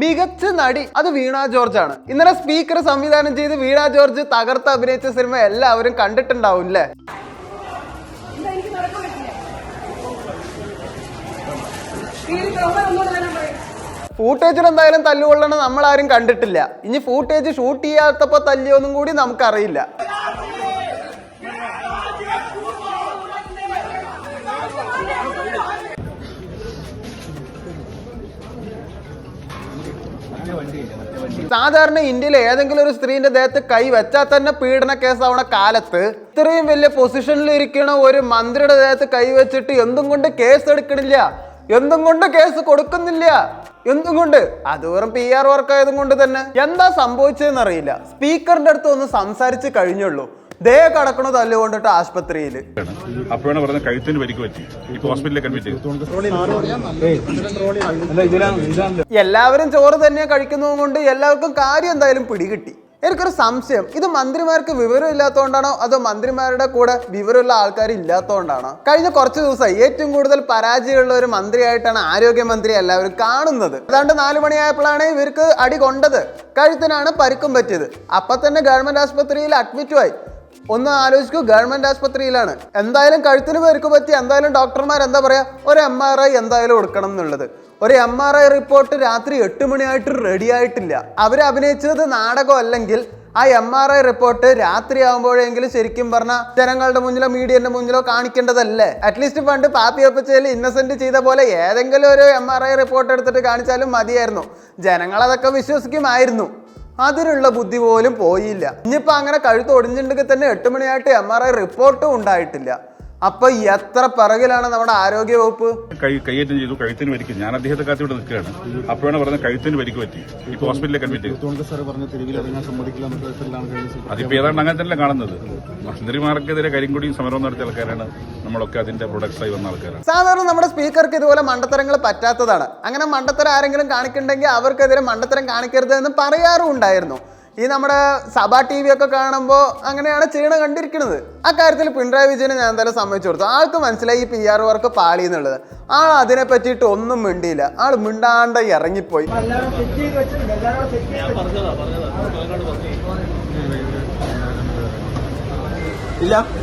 മികച്ച നടി അത് വീണ ജോർജ് ആണ്. ഇന്നലെ സ്പീക്കർ സംവിധാനം ചെയ്ത് വീണ ജോർജ് തകർത്ത് അഭിനയിച്ച സിനിമ എല്ലാവരും കണ്ടിട്ടുണ്ടാവും അല്ലേ? ഫൂട്ടേജിൽ എന്തായാലും തല്ലുകൊള്ളണം നമ്മൾ ആരും കണ്ടിട്ടില്ല. ഇനി ഫൂട്ടേജ് ഷൂട്ട് ചെയ്യാത്തപ്പോ തല്ലിയൊന്നും കൂടി നമുക്കറിയില്ല. സാധാരണ ഇന്ത്യയിലെ ഏതെങ്കിലും ഒരു സ്ത്രീന്റെ ദേഹത്ത് കൈ വെച്ചാൽ തന്നെ പീഡന കേസാവണ കാലത്ത് ഇത്രയും വലിയ പൊസിഷനിൽ ഇരിക്കണ ഒരു മന്ത്രിയുടെ ദേഹത്ത് കൈ വെച്ചിട്ട് എന്തും കൊണ്ട് കേസ് എടുക്കണില്ല, എന്തും കൊണ്ട് കേസ് കൊടുക്കുന്നില്ല, എന്തും കൊണ്ട്? അത് വെറും PR വർക്ക് ആയതും കൊണ്ട് തന്നെ. എന്താ സംഭവിച്ചതെന്ന് അറിയില്ല. സ്പീക്കറിന്റെ അടുത്ത് ഒന്ന് സംസാരിച്ച് കഴിഞ്ഞുള്ളൂ, ദേ കടക്കണ തല്ലുകൊണ്ടിട്ട് ആശുപത്രിയിൽ. അപ്പോഴാണ് പറഞ്ഞത് കഴുത്തിന് പരിക്ക് പറ്റി, ഹോസ്പിറ്റലിലേക്ക് അഡ്മിറ്റ് ചെയ്തു. എല്ലാവരും ചോറ് തന്നെ കഴിക്കുന്നത് കൊണ്ട് എല്ലാവർക്കും കാര്യം എന്തായാലും പിടികിട്ടി. എനിക്കൊരു സംശയം, ഇത് മന്ത്രിമാർക്ക് വിവരം ഇല്ലാത്തതുകൊണ്ടാണോ അതോ മന്ത്രിമാരുടെ കൂടെ വിവരമുള്ള ആൾക്കാർ ഇല്ലാത്തതുകൊണ്ടാണോ? കഴിഞ്ഞ കുറച്ച് ദിവസമായി ഏറ്റവും കൂടുതൽ പരാജയമുള്ള ഒരു മന്ത്രിയായിട്ടാണ് ആരോഗ്യമന്ത്രി എല്ലാവരും കാണുന്നത്. ഏതാണ്ട് 4 മണിയായപ്പോഴാണ് ഇവർക്ക് അടി കൊണ്ടത്, കഴുത്തിനാണ് പരിക്കും പറ്റിയത്. അപ്പൊ തന്നെ ഗവൺമെന്റ് ആശുപത്രിയിൽ അഡ്മിറ്റുമായി. ഒന്ന് ആലോചിക്കൂ, ഗവൺമെന്റ് ആശുപത്രിയിലാണ്. എന്തായാലും കഴുത്തിന് പരിക്ക് പറ്റി, എന്തായാലും ഡോക്ടർമാർ എന്താ പറയാ, ഒരു MRI എന്തായാലും കൊടുക്കണം എന്നുള്ളത്. ഒരു MRI റിപ്പോർട്ട് രാത്രി 8 മണിയായിട്ട് റെഡി ആയിട്ടില്ല. അവര് അഭിനയിച്ചത് നാടകം അല്ലെങ്കിൽ ആ MRI റിപ്പോർട്ട് രാത്രി ആകുമ്പോഴെങ്കിലും ശരിക്കും പറഞ്ഞാൽ ജനങ്ങളുടെ മുന്നിലോ മീഡിയന്റെ മുന്നിലോ കാണിക്കേണ്ടതല്ലേ? അറ്റ്ലീസ്റ്റ് പണ്ട് പാപ്പിയപ്പച്ചയിൽ ഇന്നസെന്റ് ചെയ്ത പോലെ ഏതെങ്കിലും ഒരു MRI റിപ്പോർട്ട് എടുത്തിട്ട് കാണിച്ചാലും മതിയായിരുന്നു, ജനങ്ങളതൊക്കെ വിശ്വസിക്കുമായിരുന്നു. അതിനുള്ള ബുദ്ധി പോലും പോയില്ല. ഇനിയിപ്പോൾ അങ്ങനെ കഴുത്ത് ഒടിഞ്ഞിട്ടുണ്ടെങ്കിൽ തന്നെ 8 മണിയായിട്ട് MRI റിപ്പോർട്ടും ഉണ്ടായിട്ടില്ല. അപ്പൊ എത്ര പിറകിലാണ് നമ്മുടെ ആരോഗ്യ വകുപ്പ്? കൈയേറ്റം ചെയ്തു, കഴുത്തിന് പരിക്ക്. ഞാൻ അദ്ദേഹത്തെ കാത്തിവിടെ നിൽക്കുകയാണ്. അപ്പോഴാണ് പറഞ്ഞത് കഴുത്തിന് പരിക്ക് പറ്റി, ഹോസ്പിറ്റലിലേക്ക് അഡ്മിറ്റ് ചെയ്തു. അതിപ്പോ ഏതാണ്ട് അങ്ങനെ തന്നെ കാണുന്നത്. മന്ത്രിമാർക്കെതിരെ കരിങ്കൊടിയും സമരവും നടത്തിയ ആൾക്കാരാണ് നമ്മളൊക്കെ, അതിന്റെ പ്രൊഡക്ട്സ് ആയി വന്ന ആൾക്കാരാണ്. സാധാരണ നമ്മുടെ സ്പീക്കർക്ക് ഇതുപോലെ മണ്ടത്തരങ്ങൾ പറ്റാത്തതാണ്. അങ്ങനെ മണ്ടത്തരം ആരെങ്കിലും കാണിക്കണ്ടെങ്കിൽ അവർക്കെതിരെ മണ്ടത്തരം കാണിക്കരുത് എന്ന് പറയാറും ഉണ്ടായിരുന്നു. ഈ നമ്മുടെ സഭ TV ഒക്കെ കാണുമ്പോൾ അങ്ങനെയാണ് ചെയ്യണ കണ്ടിരിക്കുന്നത്. ആ കാര്യത്തിൽ പിണറായി വിജയനെ ഞാൻ എന്തായാലും സമ്മതിച്ചു കൊടുത്തു. ആൾക്ക് മനസ്സിലായി ഈ PR വർക്ക് പാളി എന്നുള്ളത്. ആൾ അതിനെ പറ്റിയിട്ട് ഒന്നും മിണ്ടിയില്ല, ആൾ മിണ്ടാണ്ട് ഇറങ്ങിപ്പോയി.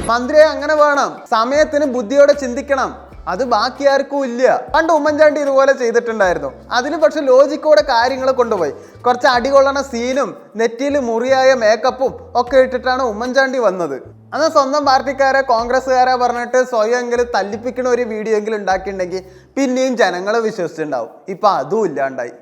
മന്ത്രിയെ അങ്ങനെ വേണം, സമയത്തിന് ബുദ്ധിയോടെ ചിന്തിക്കണം. അത് ബാക്കി ആർക്കും ഇല്ല. പണ്ട് ഉമ്മൻചാണ്ടി ഇതുപോലെ ചെയ്തിട്ടുണ്ടായിരുന്നു. അതിന് പക്ഷെ ലോജിക്കോടെ കാര്യങ്ങൾ കൊണ്ടുപോയി. കുറച്ച് അടികൊള്ളണ സീനും നെറ്റിയിൽ മുറിയായ മേക്കപ്പും ഒക്കെ ഇട്ടിട്ടാണ് ഉമ്മൻചാണ്ടി വന്നത്. അന്ന് സ്വന്തം പാർട്ടിക്കാരെ കോൺഗ്രസ്സുകാരെ പറഞ്ഞിട്ട് സ്വയമെങ്കിലും തല്ലിപ്പിക്കണ ഒരു വീഡിയോ എങ്കിലും ഉണ്ടാക്കിയിട്ടുണ്ടെങ്കിൽ പിന്നെയും ജനങ്ങൾ വിശ്വസിച്ചിട്ടുണ്ടാവും. ഇപ്പൊ അതും ഇല്ലാണ്ടായി.